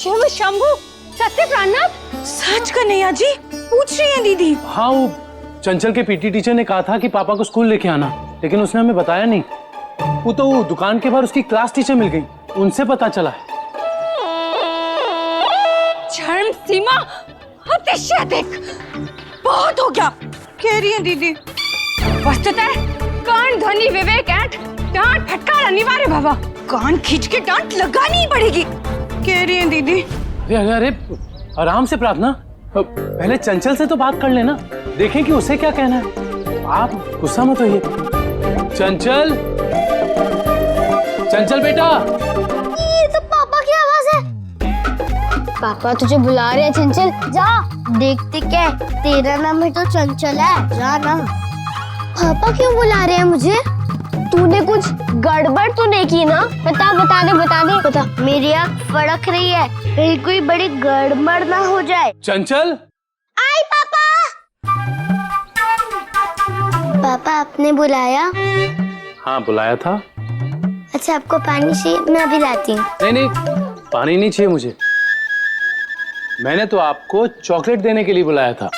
शिव शंभू सत्य प्राणनाथ। सच कन्हैया जी पूछ रही हैं दीदी? हाँ, वो चंचल के पीटी टीचर ने कहा था कि पापा को स्कूल लेके आना, लेकिन उसने हमें बताया नहीं। वो तो दुकान के बाहर उसकी क्लास टीचर मिल गई, उनसे पता चला है। शर्म सीमा अत्यधिक, बहुत हो गया। कह रही हैं दीदी? वस्तुतः कान ध्वनि विवेक ऐट डांट फटकार अनिवार्य भवा। कान खींच के डांट लगानी ही पड़ेगी। कह रही हैं दीदी? अरे अरे आराम से प्रार्थना, पहले चंचल से तो बात कर लेना, देखें कि उसे क्या कहना है। आप गुस्सा मत होइए। चंचल, चंचल बेटा। ये तो पापा की आवाज है। पापा तुझे बुला रहे हैं चंचल, जा देखते क्या। तेरा नाम है तो चंचल है, जा ना। पापा क्यों बुला रहे हैं मुझे? तूने कुछ गड़बड़ तो नहीं की ना? बता दे। मेरी आँख फड़क रही है, कहीं कोई बड़ी गड़बड़ ना हो जाए। चंचल। आई पापा। पापा आपने बुलाया? हाँ बुलाया था। अच्छा आपको पानी चाहिए? मैं अभी लाती हूँ। नहीं, पानी नहीं चाहिए मुझे। मैंने तो आपको चॉकलेट देने के लिए बुलाया था।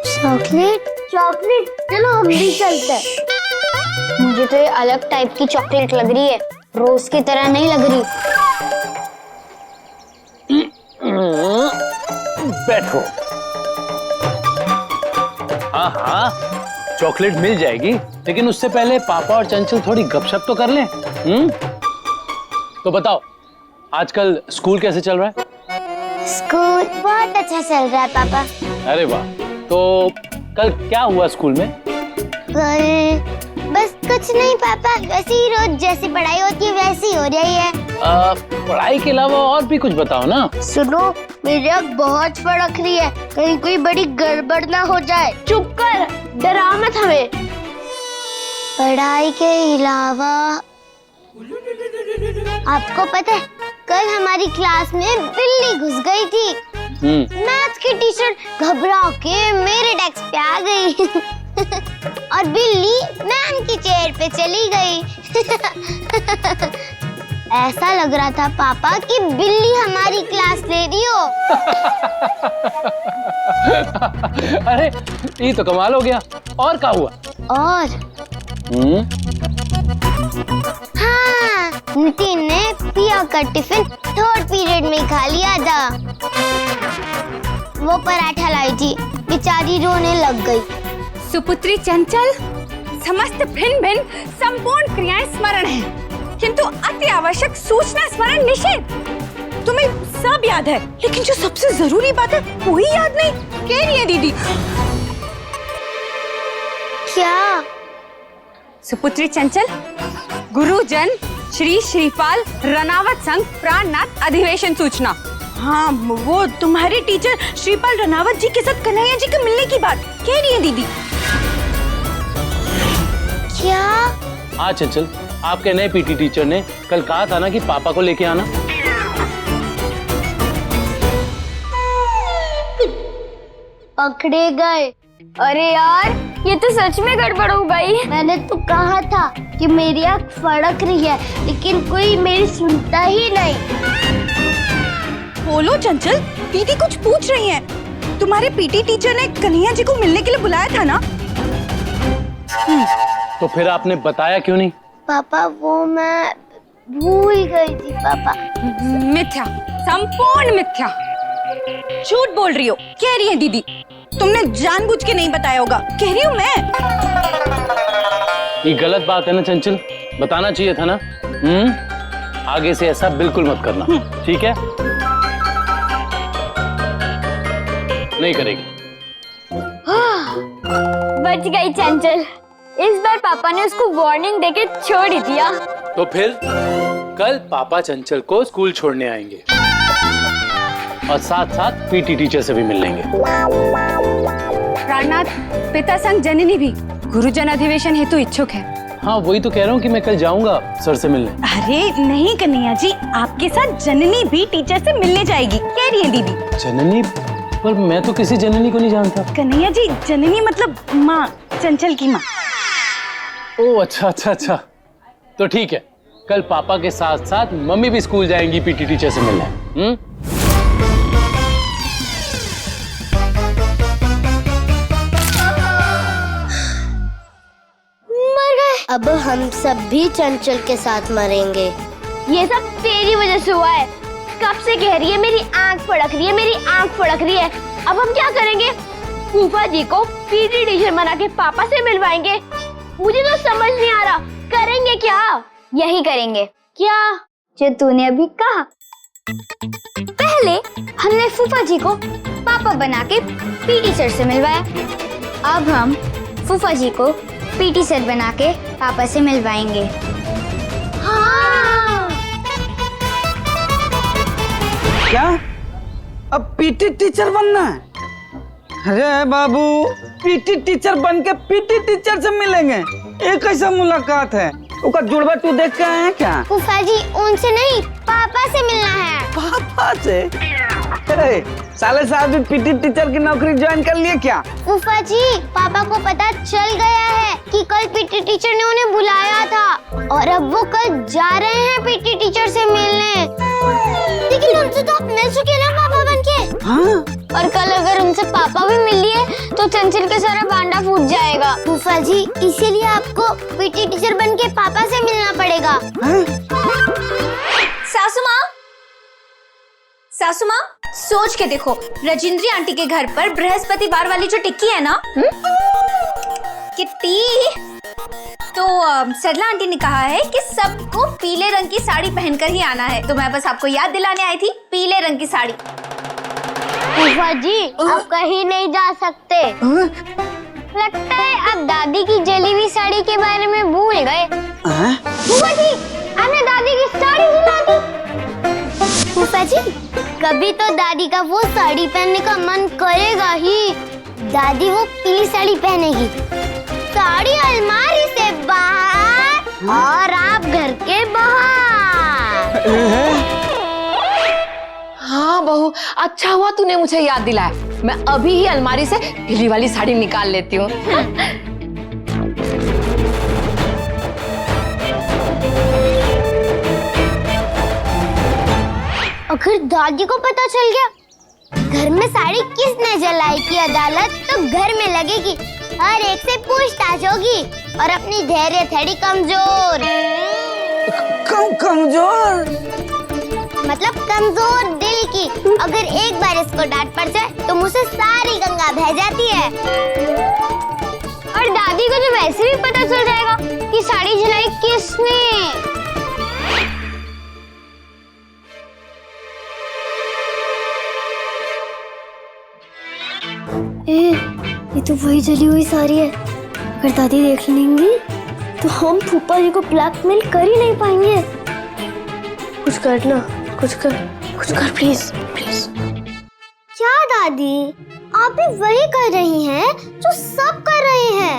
चॉकलेट? चलो हम भी चलते हैं। मुझे तो ये अलग टाइप की चॉकलेट लग रही है, रोज की तरह नहीं लग रही। बैठो। हाँ, चॉकलेट मिल जाएगी, लेकिन उससे पहले पापा और चंचल थोड़ी गपशप तो कर लें। तो बताओ, आजकल स्कूल कैसे चल रहा है? स्कूल बहुत अच्छा चल रहा है पापा। अरे वाह। तो कल क्या हुआ स्कूल में? कल बस कुछ नहीं पापा, वैसे ही रोज जैसी पढ़ाई होती है वैसी हो रही है। पढ़ाई के अलावा और भी कुछ बताओ ना। सुनो, मेरी आँख बहुत फड़क रही है, कहीं कोई बड़ी गड़बड़ ना हो जाए। चुप कर, डरा मत हमें। पढ़ाई के अलावा आपको पता है, कल हमारी क्लास में बिल्ली घुस गई थी। मैथ की टीचर घबरा के मेरे डेस्क पे आ गई और बिल्ली मैम की चेयर पे चली गई। ऐसा लग रहा था पापा कि बिल्ली हमारी क्लास ले रही हो। अरे ये तो कमाल हो गया। और क्या हुआ? और हाँ, नितिन ने पिया का टिफिन थर्ड पीरियड में खा लिया था। वो पराठा लाई थी, बेचारी रोने लग गई। सुपुत्री चंचल, समस्त भिन्न भिन्न संपूर्ण क्रियाएं स्मरण हैं, किंतु अति आवश्यक सूचना स्मरण निषेध। तुम्हें सब याद है, लेकिन जो सबसे जरूरी बात है वही याद नहीं। कह रही है दीदी? क्या? सुपुत्री चंचल, गुरुजन श्री श्रीपाल रनावत संघ प्राणनाथ अधिवेशन सूचना। हाँ, वो तुम्हारे टीचर श्रीपाल रनावत जी के साथ कन्हैया जी के मिलने की बात कह रही है दीदी। क्या? हाँ चंचल, आपके नए पीटी टीचर ने कल कहा था ना कि पापा को लेके आना। पकड़े गए। अरे यार, ये तो सच में गड़बड़ हो गई। मैंने तो कहा था कि मेरी आँख फड़क रही है, लेकिन कोई मेरी सुनता ही नहीं। बोलो चंचल, दीदी कुछ पूछ रही हैं। तुम्हारे पीटी टीचर ने कन्हैया जी को मिलने के लिए बुलाया था ना? तो फिर आपने बताया क्यों नहीं? पापा वो मैं भूल गई थी पापा। मिथ्या, संपूर्ण मिथ्या। झूठ बोल रही हो। कह रही है दीदी तुमने जानबूझ के नहीं बताया होगा। कह रही हूँ मैं। ये गलत बात है ना चंचल, बताना चाहिए था ना। आगे से ऐसा बिल्कुल मत करना, ठीक है? नहीं करेगी। बच गई चंचल। इस बार पापा ने उसको वार्निंग देके छोड़ ही दिया। तो फिर कल पापा चंचल को स्कूल छोड़ने आएंगे और साथ साथ पीटी टीचर से भी मिल लेंगे। प्राणनाथ पिता संग जननी भी गुरुजन अधिवेशन हेतु इच्छुक है। हाँ वही तो कह रहा हूँ कि मैं कल जाऊंगा सर से मिलने। अरे नहीं कन्हैया जी, आपके साथ जननी भी टीचर से मिलने जाएगी। कह रही है दीदी। जननी? पर मैं तो किसी जननी को नहीं जानता। कन्हैया जी, जननी मतलब माँ, चंचल की माँ। ओह अच्छा अच्छा अच्छा, तो ठीक है, कल पापा के साथ साथ मम्मी भी स्कूल जाएंगी पीटी टीचर से मिलने। मर गए। अब हम सब भी चंचल के साथ मरेंगे। ये सब तेरी वजह से हुआ है। कब से कह रही है मेरी आंख फड़क रही है, मेरी आंख फड़क रही है। अब हम क्या करेंगे? फूफा जी को पीटी टीचर बना के पापा से मिलवाएंगे। मुझे तो समझ नहीं आ रहा, करेंगे क्या? यही करेंगे क्या? जो तूने अभी कहा। पहले हमने फूफा जी को पापा बना के पीटी सर से मिलवाया। अब हम फूफा जी को पीटी सर बना के पापा से मिलवाएंगे। हाँ। क्या अब पीटी टीचर बनना है? अरे बाबू, पीटी टीचर बन के पीटी टीचर से मिलेंगे, ये कैसा मुलाकात है? उसका जुड़वा तू देख के आए हैं क्या? फूफा जी उनसे नहीं, पापा से मिलना है। पापा से? अरे साले साहब भी पीटी टीचर की नौकरी ज्वाइन कर लिए क्या? फूफा जी पापा को पता चल गया है कि कल पीटी टीचर ने उन्हें बुलाया था और अब वो कल जा रहे हैं पीटी टीचर से मिलने। लेकिन उनसे तो आप मिल चुके ना पापा बनके। हाँ? और कल अगर उनसे पापा भी मिल लिए तो चंचल का सारा बांडा फूट जाएगा। फूफा जी इसीलिए आपको पीटी टीचर बन के पापा से मिलना पड़ेगा। सासू माँ सोच के देखो, राजेंद्री आंटी के घर पर बृहस्पतिवार वाली जो टिक्की है ना, किट्टी, तो सरला आंटी ने कहा है कि सबको पीले रंग की साड़ी पहनकर ही आना है। तो मैं बस आपको याद दिलाने आई थी, पीले रंग की साड़ी। फूफा जी आप कहीं नहीं जा सकते। लगता है अब दादी की जली हुई साड़ी के बारे में भूल गए। फूफा जी आपने दादी की साड़ी जला दी। फूफा जी कभी तो दादी का वो साड़ी पहनने का मन करेगा ही। दादी वो पीली साड़ी पहनेगी, साड़ी अलमारी से बाहर और आप घर के बाहर। हाँ बहू, अच्छा हुआ तूने मुझे याद दिलाया। मैं अभी ही अलमारी से पीली वाली साड़ी निकाल लेती हूँ। अगर दादी को पता चल गया घर में साड़ी किसने जलाई की अदालत तो घर में लगेगी, हर एक से पूछताछ होगी और अपनी धैर्य थोड़ी कमजोर। कमजोर मतलब कमजोर दिल की। अगर एक बार इसको डांट पड़ जाए तो मुझसे सारी गंगा बह जाती है। और दादी को तो वैसे भी पता चल जाएगा कि साड़ी जलाई किसने। ये तो वही जली हुई साड़ी है। अगर दादी देख लेंगी तो हम फूफा जी को ब्लैकमेल कर ही नहीं पाएंगे। कुछ कर ना, कुछ कर प्लीज प्लीज। क्या दादी आप भी वही कर रही हैं जो सब कर रहे हैं।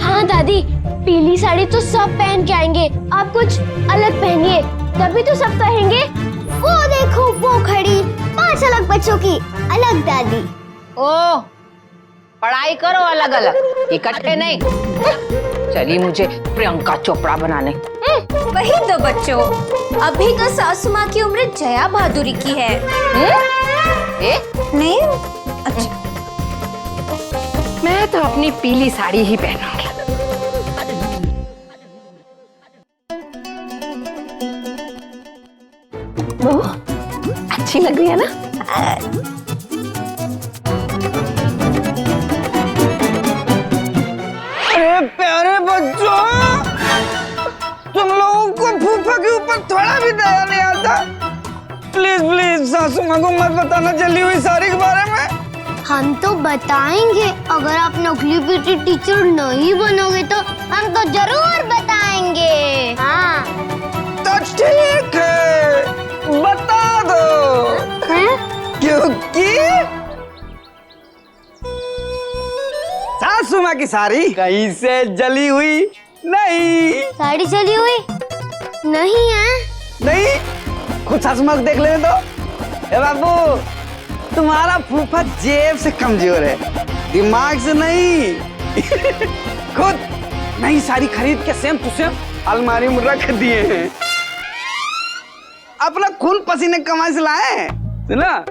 हाँ दादी, पीली साड़ी तो सब पहन के आएंगे, आप कुछ अलग पहनिए, तभी तो सब कहेंगे। वो देखो वो खड़ी 5 अलग बच्चों की अलग दादी। ओ, पढ़ाई करो अलग अलग, इकट्ठे नहीं। चलिए मुझे प्रियंका चोपड़ा बनाने। वही तो बच्चों, अभी तो सासू माँ की उम्र जया बहादुरी की है। नहीं? अच्छा, मैं तो अपनी पीली साड़ी ही पहनूंगी। वो अच्छी लग रही है ना? अरे प्यारे बच्चों, तुम लोगों को फूफा के ऊपर थोड़ा भी दया नहीं आता? प्लीज प्लीज सासू माँ को मत बताना जली हुई साड़ी के बारे में। हम तो बताएंगे, अगर आप नकली पीटी टीचर नहीं बनोगे तो हम तो जरूर बताएंगे। हाँ तो ठीक है, बता दो। क्योंकि सासू माँ की साड़ी कहीं से जली हुई नहीं। साड़ी जली हुई नहीं है। नहीं, खुद सासू माँ को देख लेने दो। ए बाबू, तुम्हारा फूफा जेब से कमजोर है, दिमाग से नहीं। खुद नई साड़ी खरीद के सेम टू सेम अलमारी में रख दिए हैं। अपना खून पसीने कमाई से लाए हैं। सुना,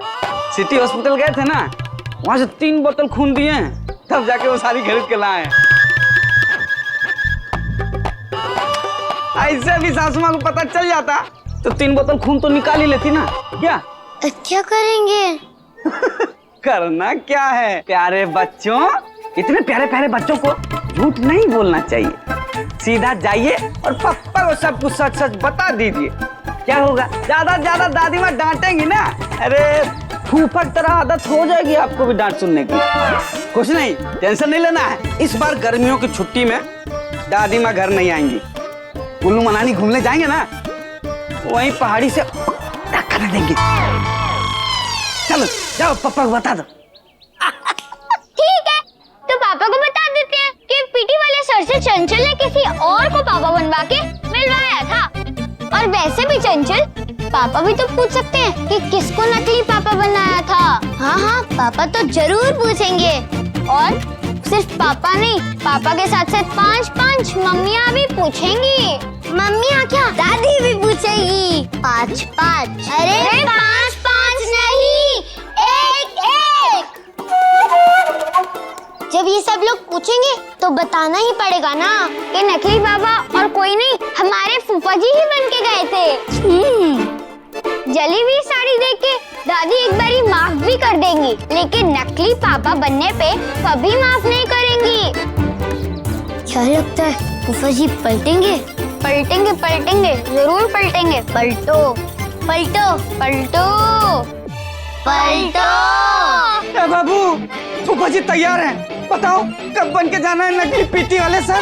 सिटी हॉस्पिटल गए थे ना, वहां से 3 बोतल खून दिए हैं, तब जाके वो साड़ी खरीद के लाए हैं। ऐसे भी सासू माँ को पता चल जाता तो 3 बोतल खून तो निकाल ही लेती ना। क्या क्या करेंगे? करना क्या है प्यारे बच्चों, इतने प्यारे प्यारे बच्चों को झूठ नहीं बोलना चाहिए। सीधा जाइए और पापा को सब कुछ सच सच बता दीजिए। क्या होगा, ज्यादा ज्यादा दादी माँ डांटेंगी ना, अरे फूफा की तरह आदत हो जाएगी आपको भी डांट सुनने की। कुछ नहीं, टेंशन नहीं लेना है। इस बार गर्मियों की छुट्टी में दादी माँ घर नहीं आएंगी। कुल्लू मनाली घूमने जाएंगे ना, वहीं पहाड़ी से धक्का देंगे। चलो जाओ, पापा को बता दो। ठीक है, तो पापा को बता देते हैं कि पीटी वाले सर से चंचल ने किसी और को पापा बनवा के मिलवाया था। और वैसे भी चंचल, पापा भी तो पूछ सकते हैं कि किसको नकली पापा बनाया था। हाँ हाँ, पापा तो जरूर पूछेंगे। और सिर्फ पापा नहीं, पापा के साथ साथ 5 मम्मियाँ भी पूछेंगी। मम्मियाँ क्या, दादी भी पूछेगी। 5 अरे 5 नहीं, 1 जब ये सब लोग पूछेंगे तो बताना ही पड़ेगा ना कि नकली पापा और कोई नहीं, हमारे फूफा जी ही बन के गए थे। जली हुई साड़ी देख के दादी एक बारी माफ भी कर देंगी, लेकिन नकली पापा बनने पे कभी माफ नहीं करेंगी। क्या लगता है फूफा जी पलटेंगे? पलटेंगे, जरूर पलटेंगे। पलटो। ए बाबू, फूफा जी तैयार हैं। बताओ कब बन के जाना है नकली पीटी वाले सर?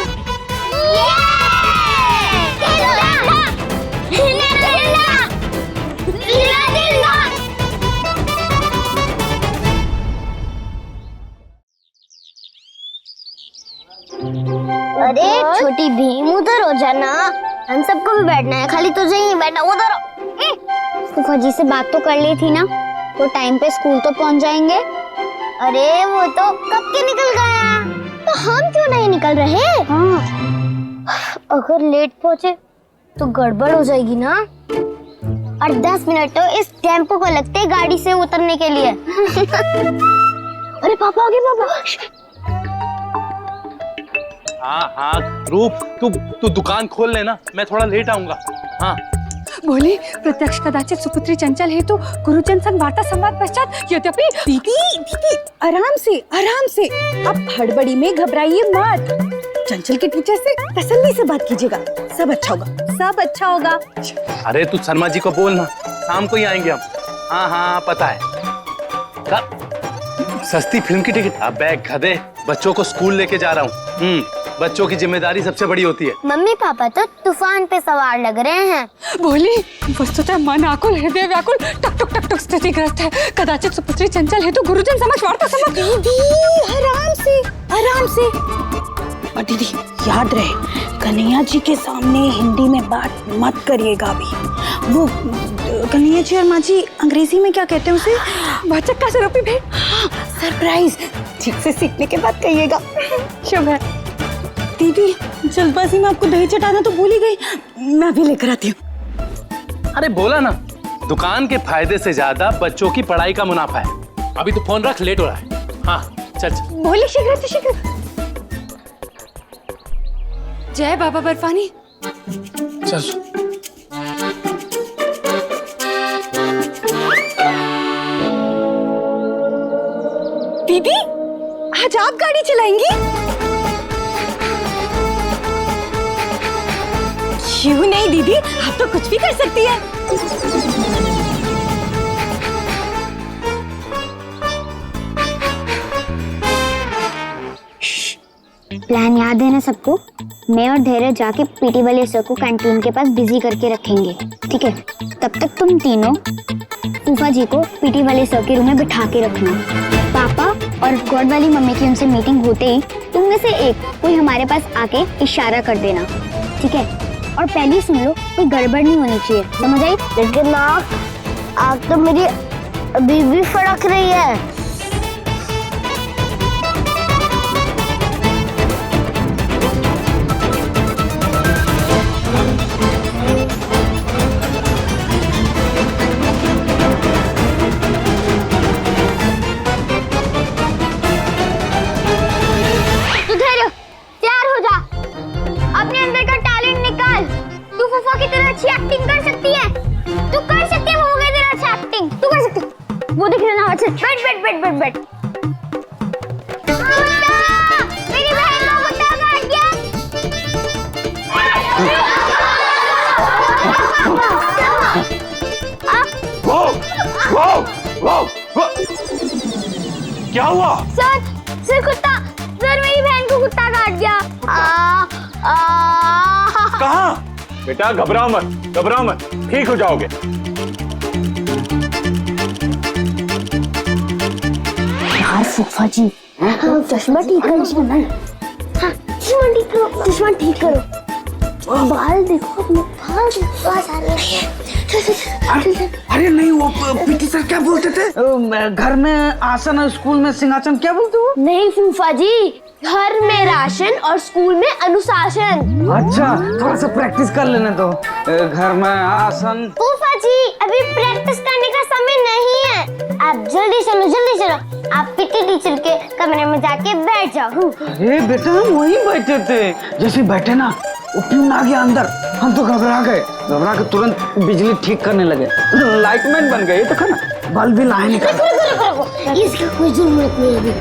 अरे छोटी भीम, उधर हो जाना, हम सबको भी बैठना है, खाली तुझे ही बैठना। उधर फूफा जी से बात तो कर ली थी ना, तो टाइम पे स्कूल तो पहुंच जाएंगे। अरे वो तो कब के निकल गया, तो हम क्यों नहीं निकल रहे? हाँ, अगर लेट पहुंचे तो गड़बड़ हो जाएगी ना। और 10 मिनट तो इस टेम्पो को लगते हैं गाड़ी से उतरने के लिए। अरे पापा आ गए, पापा। हाँ रूप, तू दुकान खोल लेना, मैं थोड़ा लेट आऊंगा। हाँ बोली प्रत्यक्ष कदाचित सुपुत्री चंचल हेतु गुरुजन संग वार्ता संवाद पश्चात। यद्यपि दीदी आराम से अब हड़बड़ी में घबराइए मत। चंचल के टीचर से तसल्ली से बात कीजिएगा, सब अच्छा होगा। अरे तू शर्मा जी को बोलना, शाम को ही आएंगे हम। हाँ पता है। कब? सस्ती फिल्म की टिकट। अब बैग गधे, बच्चों को स्कूल लेके जा रहा हूँ। बच्चों की जिम्मेदारी सबसे बड़ी होती है। मम्मी पापा तो तूफान पे सवार लग रहे हैं। बोली वस्तुतः मन आकुल, हृदय व्याकुल, टक स्थितिग्रस्त है। कदाचित सुपुत्री चंचल हेतु गुरुजन समक्ष वार्ता संवाद। दीदी आराम से। और दीदी याद रहे, कन्हैया जी के सामने हिंदी में बात मत करिएगा अभी। वो कन्हैया जी और माँ जी अंग्रेजी में क्या कहते हैं उसे? वाचक का स्वरूपी भेंट। सरप्राइज, ठीक से सीखने के बाद कहिएगा। शुभ है। दीदी जल्दबाजी में आपको दही चटाना तो भूल ही गई, मैं अभी लेकर आती हूँ। अरे बोला ना, दुकान के फायदे से ज्यादा बच्चों की पढ़ाई का मुनाफा है। अभी तो फोन रख, लेट हो रहा है। हाँ चल। बोली शीघ्र। जय बाबा बर्फानी। चल। दीदी आज आप गाड़ी चलाएंगी? क्यों नहीं दीदी, आप तो कुछ भी कर सकती है। प्लान याद है ना सबको? मैं और धैर्य जाके पीटी वाले सर को कैंटीन के पास बिजी करके रखेंगे, ठीक है? तब तक तुम तीनों फूफा जी को पीटी वाले सर के रूम में बिठा के रखना। पापा और गॉड वाली मम्मी की उनसे मीटिंग होते ही तुम में से एक कोई हमारे पास आके इशारा कर देना, ठीक है? और पहले सुन लो, कोई गड़बड़ नहीं होनी चाहिए, समझ आई? लेकिन आग तो मेरी अभी भी फड़क रही है। बैठ। मेरी बहन को कुत्ता काट गया। क्या हुआ? सर कुत्ता, सर मेरी बहन को कुत्ता काट गया। कहाँ? बेटा घबराओ मत, ठीक हो जाओगे। यार फूफा जी, चश्मा ठीक करो। चश्मा ठीक करो। बाल देखो अपने, बाल बहुत सारे हैं। अरे नहीं, वो पीटी सर क्या बोलते थे? घर में आसन और स्कूल में सिंहासन, क्या बोलते हो? नहीं फूफा जी, घर में राशन और स्कूल में अनुशासन। अच्छा, थोड़ा सा प्रैक्टिस कर लेने तो। घर में आसन। फूफा जी अभी प्रैक्टिस करने का समय नहीं है, आप जल्दी चलो। आप पीटी टीचर के कमरे में जाके बैठ जाओ। अरे बेटा, हम वहीं बैठे थे। जैसे बैठे ना, वो प्यून आ गया अंदर, हम तो घबरा के तुरंत बिजली ठीक करने लगे, लाइटमैन बन गए। तो ना, बल्ब भी लाए निकाल। इसकी कोई जरूरत नहीं अभी।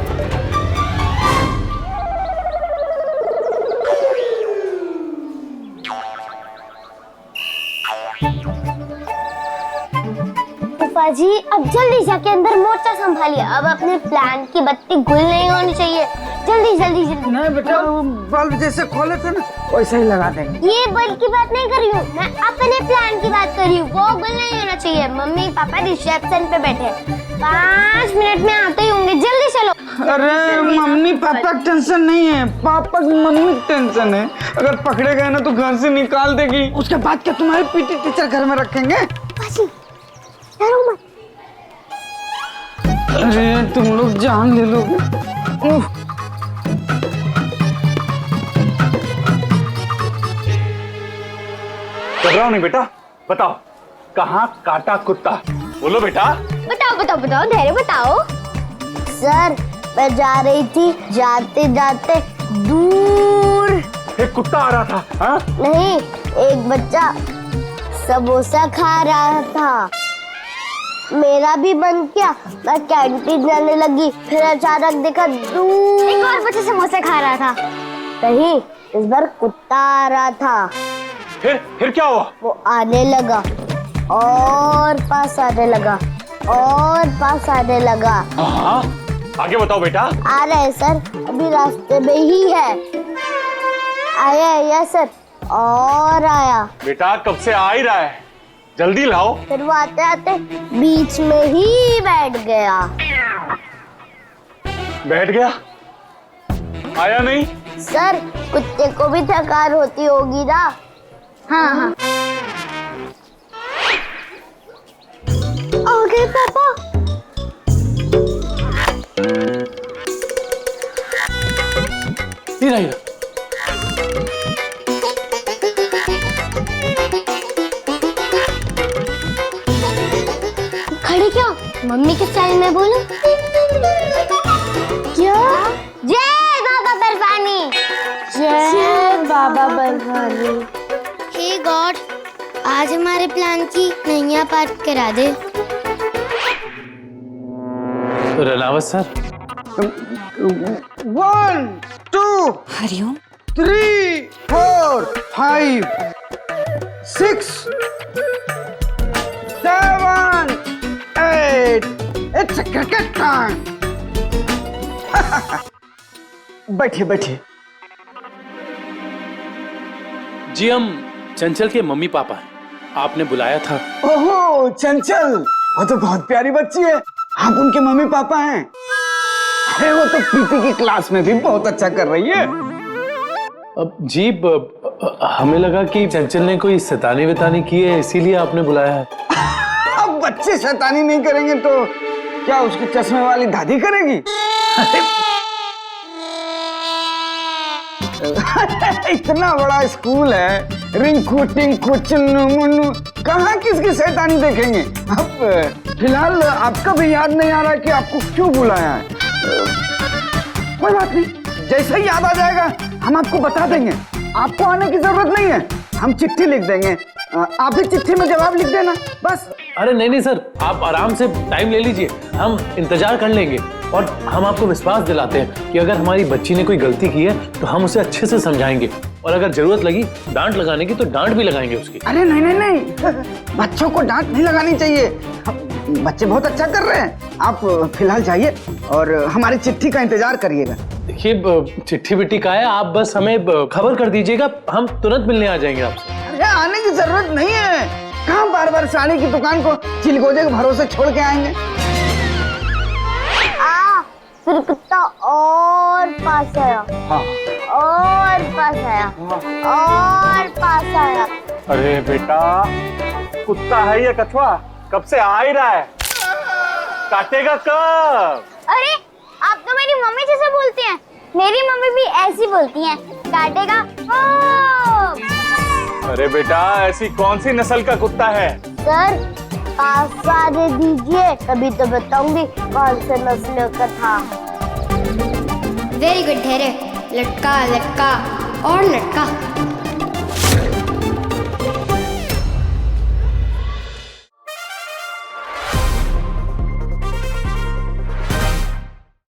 फूफा जी अब जल्दी जाके अंदर मोर्चा संभालिए, अब अपने प्लान की बत्ती गुल नहीं होनी चाहिए। जल्दी। नहीं बेटा, वो बल्ब जैसे खोले थे ना, वैसे ही लगा देंगे। ये बल्ब की बात नहीं कर रही हूँ मैं, अपने प्लान की बात कर रही हूँ। वो गुल नहीं होना चाहिए। मम्मी पापा रिसेप्शन पे बैठे, 5 मिनट में आते ही होंगे, जल्दी चलो। अरे मम्मी पापा की टेंशन नहीं है, पापा की मम्मी की टेंशन है। अगर पकड़े गए ना तो घर से निकाल देगी। उसके बाद क्या तुम्हारे पीटी टीचर घर में रखेंगे? अरे तुम लोग जान ले लोगे। घबराओ नहीं बेटा, बताओ कहाँ काटा कुत्ता? बोलो बेटा। बताओ धैर्य बताओ। सर मैं जा रही थी, जाते जाते दूर एक कुत्ता आ रहा था। हाँ? नहीं, एक बच्चा समोसा खा रहा था, मेरा भी मन किया, मैं कैंटीन जाने लगी, फिर अचानक देखा दूर एक और बच्चा समोसा खा रहा था। नहीं, इस बार कुत्ता आ रहा था। फिर क्या हुआ? वो आने लगा और पास आने लगा और पास आने लगा। हाँ, आगे बताओ बेटा। आ रहे हैं सर, अभी रास्ते में ही है। आया सर, और आया। बेटा कब से आ ही रहा है, जल्दी लाओ। फिर वो आते आते बीच में ही बैठ गया। बैठ गया? आया नहीं? सर कुत्ते को भी थकान होती होगी ना। हाँ। आ गए पापा। इधर। खड़े क्या? मम्मी के स्टाइल में बोलो। क्या? जय बाबा बर्फानी। जय बाबा बर्फानी। हे गॉड, आज हमारे प्लान की नैया पार करा दे। Ranaut sir. 1 2 Hariom. 3 4 5 6 7 8 It's a cricket time. बैठिए। जी हम चंचल के मम्मी पापा हैं, आपने बुलाया था। ओहो चंचल, वो तो बहुत प्यारी बच्ची है, आप उनके मम्मी पापा हैं। अरे वो तो पीटी की क्लास में भी बहुत अच्छा कर रही है। अब जी हमें लगा कि चंचल ने कोई शैतानी वैतानी की है, इसीलिए आपने बुलाया है। अब बच्चे शैतानी नहीं करेंगे तो क्या उसकी चश्मे वाली दादी करेगी? इतना बड़ा स्कूल है, रिंकू टिंकू चुन्नू मुन्नू, कहाँ किसकी शैतानी देखेंगे। अब फिलहाल आपका भी याद नहीं आ रहा कि आपको क्यों बुलाया है। कोई बात नहीं, जैसे ही याद आ जाएगा हम आपको बता देंगे। आपको आने की जरूरत नहीं है, हम चिट्ठी लिख देंगे, आप भी चिट्ठी में जवाब लिख देना बस। अरे नहीं नहीं सर, आप आराम से टाइम ले लीजिए, हम इंतजार कर लेंगे। और हम आपको विश्वास दिलाते हैं कि अगर हमारी बच्ची ने कोई गलती की है तो हम उसे अच्छे से समझाएंगे, और अगर जरूरत लगी डांट लगाने की तो डांट भी लगाएंगे उसकी। अरे नहीं नहीं नहीं, बच्चों को डांट नहीं लगानी चाहिए, बच्चे बहुत अच्छा कर रहे हैं। आप फिलहाल जाइए और हमारी चिट्ठी का इंतजार करिएगा। देखिए चिट्ठी बिट्ठी का है, आप बस हमें खबर कर दीजिएगा, हम तुरंत मिलने आ जाएंगे आपसे। अरे आने की जरूरत नहीं है, कहाँ बार बार साड़ी की दुकान को चिलगोजे के भरोसे छोड़ के आएंगे। फिर कुत्ता और पास आया, हाँ। और पास आया, और पास आया। अरे बेटा, कुत्ता है या कछुआ? कब से आ ही रहा है, काटेगा कब? अरे आप तो मेरी मम्मी जैसे बोलती हैं, मेरी मम्मी भी ऐसी बोलती हैं, काटेगा अरे बेटा, ऐसी कौन सी नस्ल का कुत्ता है? सर पासा दे दीजिए, तभी तो बताऊंगी कौन से नस्ल का था। वेरी गुड ठहरे, लटका लटका और लटका।